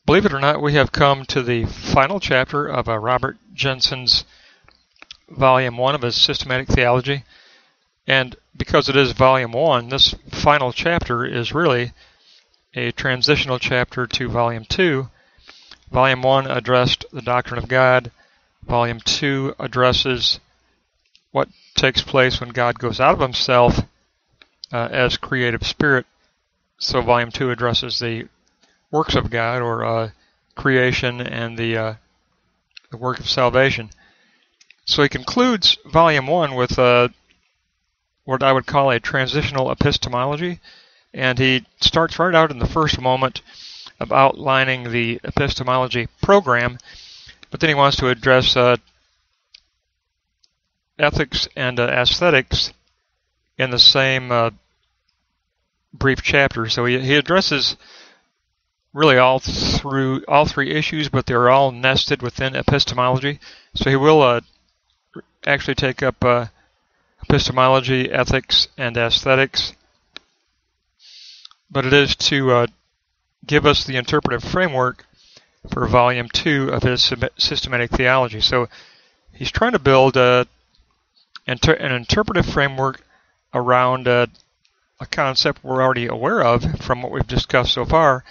Believe it or not, we have come to the final chapter of Robert Jenson's Volume 1 of his Systematic Theology. And because it is Volume 1, this final chapter is really a transitional chapter to Volume 2. Volume 1 addressed the doctrine of God. Volume 2 addresses what takes place when God goes out of himself as creative spirit. So Volume 2 addresses the works of God, or creation, and the work of salvation. So he concludes Volume 1 with what I would call a transitional epistemology, and he starts right out in the first moment of outlining the epistemology program, but then he wants to address ethics and aesthetics in the same brief chapter. So he addresses really all three issues, but they're all nested within epistemology. So he will actually take up epistemology, ethics, and aesthetics. But it is to give us the interpretive framework for Volume 2 of his systematic theology. So he's trying to build an interpretive framework around a concept we're already aware of from what we've discussed so far,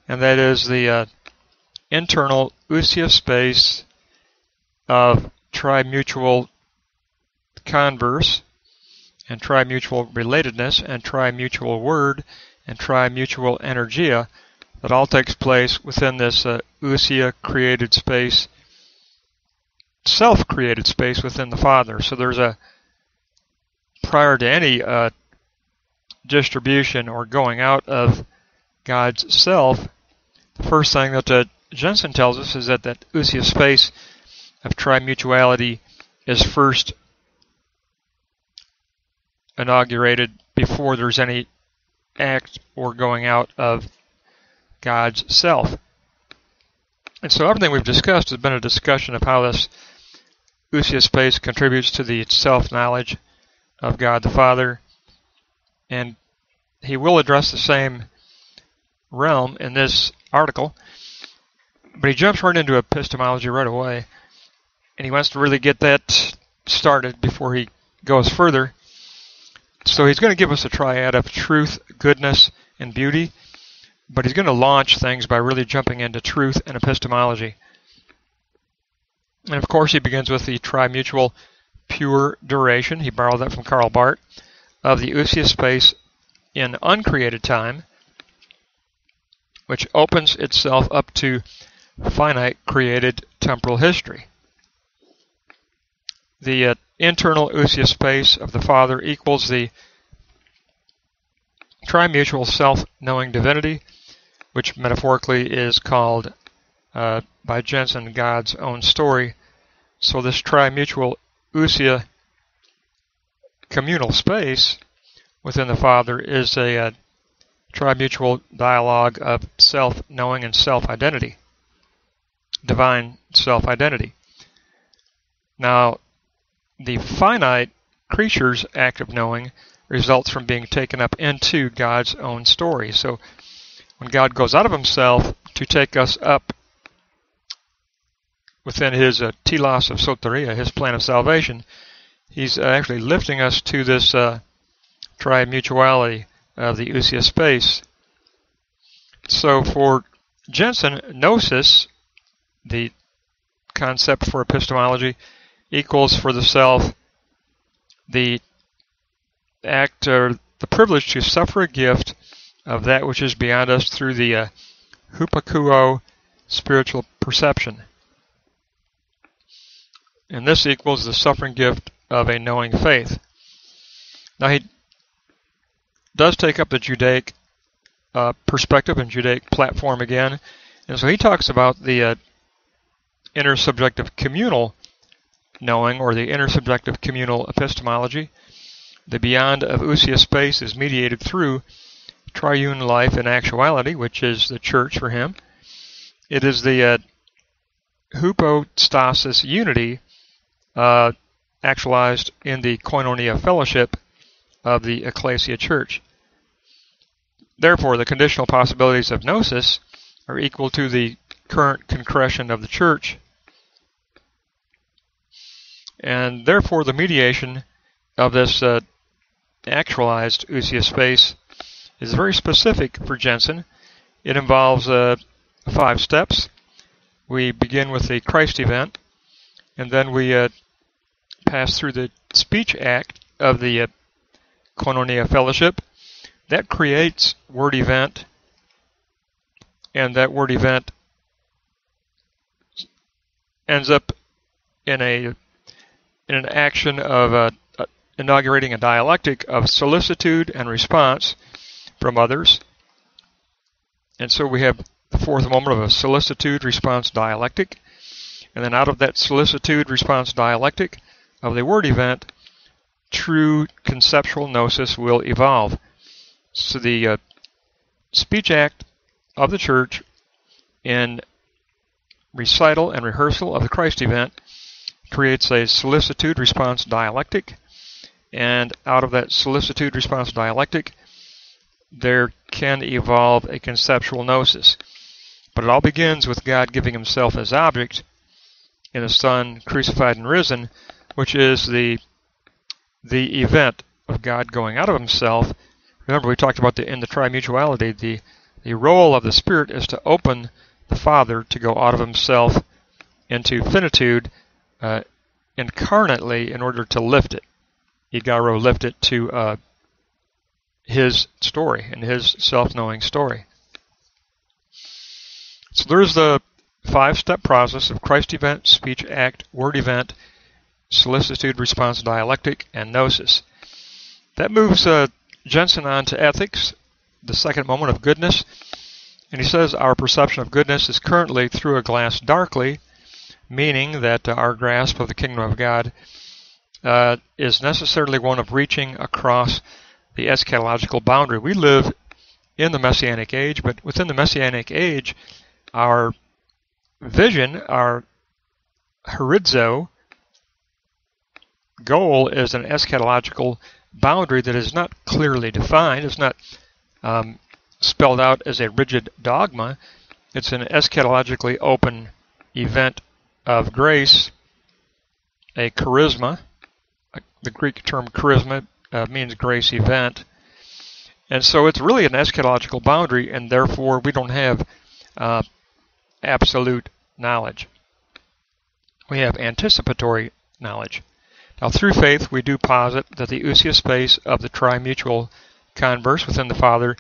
and that is the internal Lucia space of trimutual converse, and trimutual relatedness, and trimutual word, and trimutual energia that all takes place within this Lucia created space, self-created space within the Father. So there's prior to any distribution or going out of God's self, the first thing that Jenson tells us is that Lucia space of trimutuality is first inaugurated before there's any act or going out of God's self. And so everything we've discussed has been a discussion of how this Lucia space contributes to the self-knowledge of God the Father, and he will address the same realm in this article, but he jumps right into epistemology right away, and he wants to really get that started before he goes further. So he's going to give us a triad of truth, goodness, and beauty, but he's going to launch things by really jumping into truth and epistemology. And of course he begins with the trimutual pure duration, he borrowed that from Karl Barth, of the Lucia space in uncreated time, which opens itself up to finite created temporal history. The internal Lucia space of the Father equals the trimutual self-knowing divinity, which metaphorically is called by Jenson God's own story. So this trimutual Lucia communal space within the Father is a trimutual dialogue of self-knowing and self-identity, divine self-identity. Now, the finite creature's act of knowing results from being taken up into God's own story. So when God goes out of himself to take us up within his telos of soteria, his plan of salvation, he's actually lifting us to this trimutuality of the Lucia space. So for Jenson, Gnosis, the concept for epistemology, equals for the self the act or the privilege to suffer a gift of that which is beyond us through the hupakuo spiritual perception. And this equals the suffering gift of a knowing faith. Now he does take up the Judaic perspective and Judaic platform again, and so he talks about the intersubjective communal knowing, or the intersubjective communal epistemology. The beyond of Lucia space is mediated through triune life and actuality, which is the church for him. It is the hypostasis unity actualized in the koinonia fellowship of the ecclesia church. Therefore, the conditional possibilities of Gnosis are equal to the current concretion of the church. And therefore, the mediation of this actualized Lucia space is very specific for Jenson. It involves 5 steps. We begin with the Christ event, and then we pass through the speech act of the Koinonia fellowship. That creates word event, and that word event ends up in an action of inaugurating a dialectic of solicitude and response from others. And so we have the 4th moment of a solicitude-response dialectic. And then out of that solicitude-response dialectic of the word event, true conceptual gnosis will evolve. So the speech act of the church in recital and rehearsal of the Christ event creates a solicitude-response dialectic. And out of that solicitude-response dialectic, there can evolve a conceptual gnosis. But it all begins with God giving himself as object in the Son crucified and risen, which is the event of God going out of himself. Remember, we talked about in the trimutuality, the role of the Spirit is to open the Father to go out of himself into finitude incarnately in order to lift it. Igaro lift it to his story and his self-knowing story. So there's the 5-step process of Christ event, speech act, word event, solicitude, response, dialectic, and gnosis. That moves Jenson on to ethics, the 2nd moment of goodness. And he says our perception of goodness is currently through a glass darkly, meaning that our grasp of the kingdom of God is necessarily one of reaching across the eschatological boundary. We live in the Messianic age, but within the Messianic age, our vision, our horizo goal is an eschatological boundary that is not clearly defined. It's not spelled out as a rigid dogma. It's an eschatologically open event of grace, a charisma. The Greek term charisma means grace event. And so it's really an eschatological boundary, and therefore we don't have absolute knowledge. We have anticipatory knowledge. Now, through faith, we do posit that the ousia space of the trimutual converse within the Father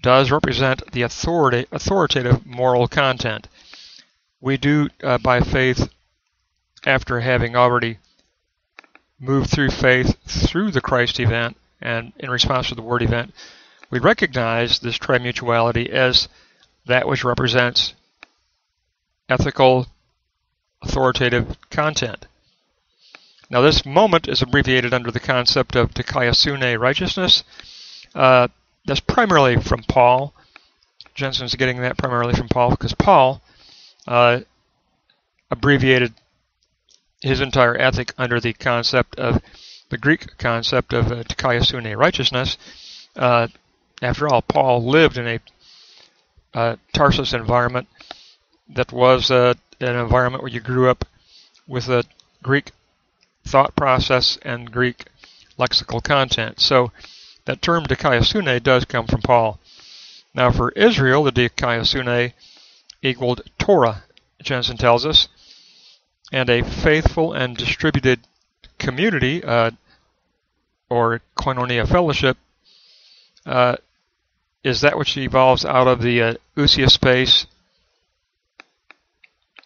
does represent the authoritative moral content. We do, by faith, after having already moved through faith through the Christ event and in response to the Word event, we recognize this trimutuality as that which represents ethical, authoritative content. Now, this moment is abbreviated under the concept of dikaiosune righteousness. That's primarily from Paul. Jenson's getting that primarily from Paul because Paul abbreviated his entire ethic under the concept of the Greek concept of dikaiosune righteousness. After all, Paul lived in a Tarsus environment that was an environment where you grew up with a Greek thought process and Greek lexical content. So that term dikaiosune does come from Paul. Now for Israel, the dikaiosune equaled Torah, Jenson tells us, and a faithful and distributed community, or koinonia fellowship, is that which evolves out of the ousia space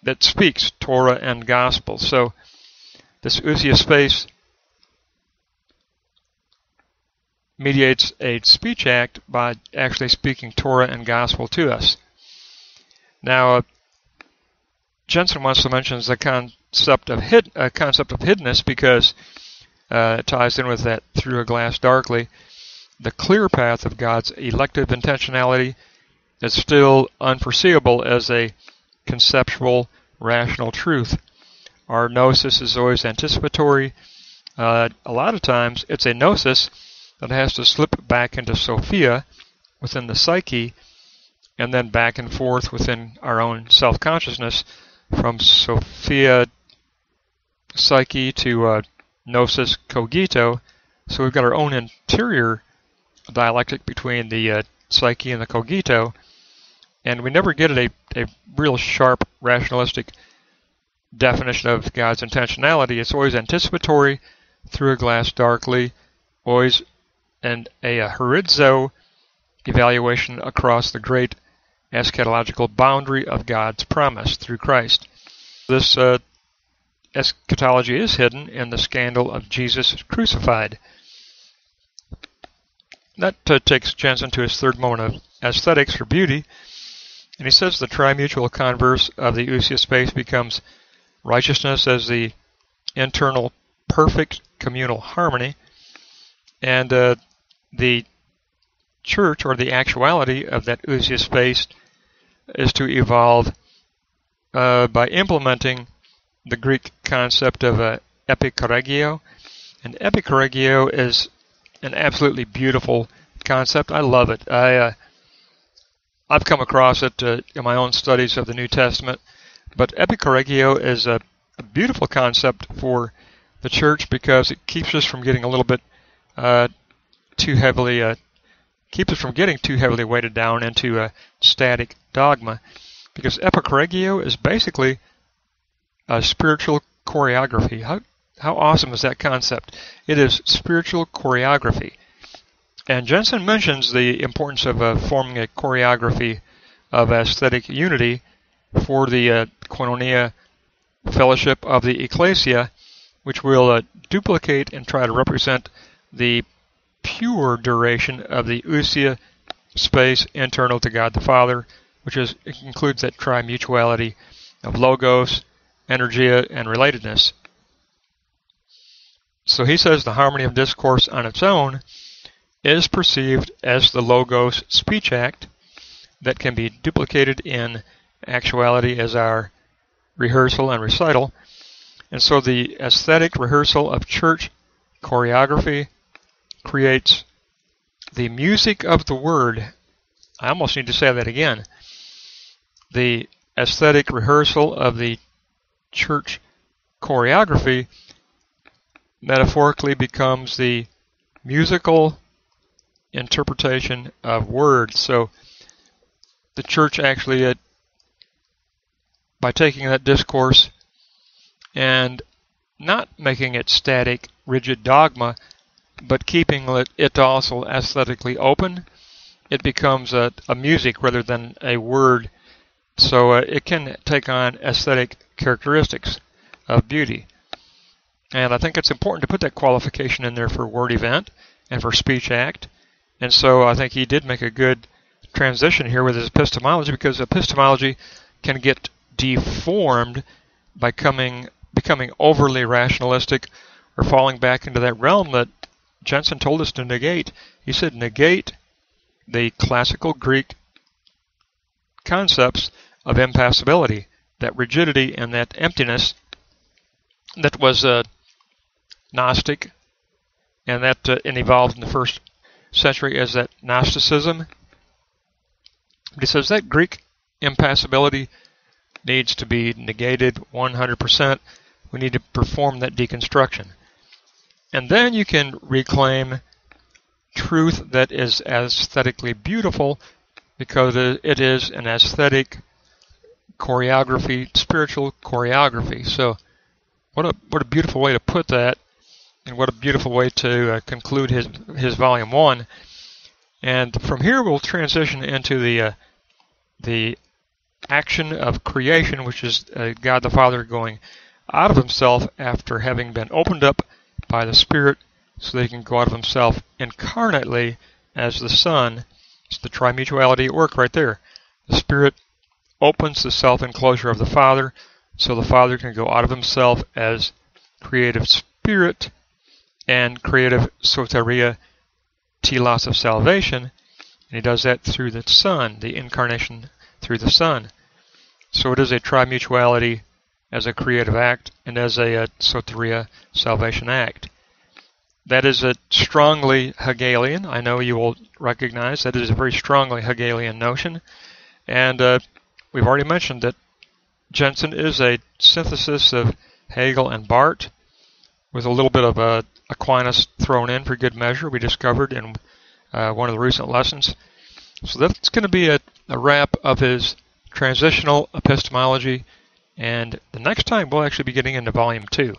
that speaks Torah and gospel. So this ousia space mediates a speech act by actually speaking Torah and gospel to us. Now, Jenson also mentions the concept of hiddenness because it ties in with that through a glass darkly. The clear path of God's elective intentionality is still unforeseeable as a conceptual, rational truth. Our gnosis is always anticipatory. A lot of times it's a gnosis that has to slip back into Sophia within the psyche and then back and forth within our own self-consciousness from Sophia Psyche to Gnosis Cogito. So we've got our own interior dialectic between the psyche and the cogito, and we never get a real sharp rationalistic definition of God's intentionality. It's always anticipatory, through a glass darkly, always a horizo evaluation across the great eschatological boundary of God's promise through Christ. This eschatology is hidden in the scandal of Jesus crucified. That takes Jenson to his third moment of aesthetics or beauty, and he says the trimutual converse of the ousia space becomes righteousness as the internal perfect communal harmony, and the church, or the actuality of that ousia space, is to evolve by implementing the Greek concept of epikorregio. And epikorregio is an absolutely beautiful concept. I love it. I've come across it in my own studies of the New Testament, but epikorregio is a beautiful concept for the church because it keeps us from getting a little bit too heavily weighted down into a static dogma, because epikorregio is basically a spiritual choreography. How awesome is that concept? It is spiritual choreography. And Jenson mentions the importance of forming a choreography of aesthetic unity for the koinonia fellowship of the ecclesia, which will duplicate and try to represent the pure duration of the ousia space internal to God the Father, which includes that trimutuality of logos, energia, and relatedness. So he says the harmony of discourse on its own is perceived as the logos speech act that can be duplicated in actuality as our rehearsal and recital. And so the aesthetic rehearsal of church choreography creates the music of the word. I almost need to say that again. The aesthetic rehearsal of the church choreography metaphorically becomes the musical interpretation of words. So the church actually, by taking that discourse and not making it static, rigid dogma, but keeping it also aesthetically open, it becomes a music rather than a word. So it can take on aesthetic characteristics of beauty. And I think it's important to put that qualification in there for word event and for speech act. And so I think he did make a good transition here with his epistemology, because epistemology can get deformed by becoming overly rationalistic or falling back into that realm that Jenson told us to negate. He said negate the classical Greek concepts of impassibility, that rigidity and that emptiness that was Gnostic, and that evolved in the first century as that Gnosticism. But he says that Greek impassibility needs to be negated 100%. We need to perform that deconstruction. And then you can reclaim truth that is aesthetically beautiful, because it is an aesthetic choreography, spiritual choreography. So what a beautiful way to put that, and what a beautiful way to conclude his volume 1. And from here we'll transition into the action of creation, which is God the Father going out of himself after having been opened up by the Spirit, so that he can go out of himself incarnately as the Son. It's the trimutuality at work right there. The Spirit opens the self-enclosure of the Father, so the Father can go out of himself as creative Spirit and creative soteria, telos of salvation, and he does that through the Son, the incarnation through the Son. So it is a trimutuality as a creative act and as a soteria salvation act. That is a strongly Hegelian. I know you will recognize that is a very strongly Hegelian notion. And we've already mentioned that Jenson is a synthesis of Hegel and Barth, with a little bit of Aquinas thrown in for good measure, we discovered in one of the recent lessons. So that's going to be a wrap of his Transitional Epistemology, and the next time we'll actually be getting into Volume 2.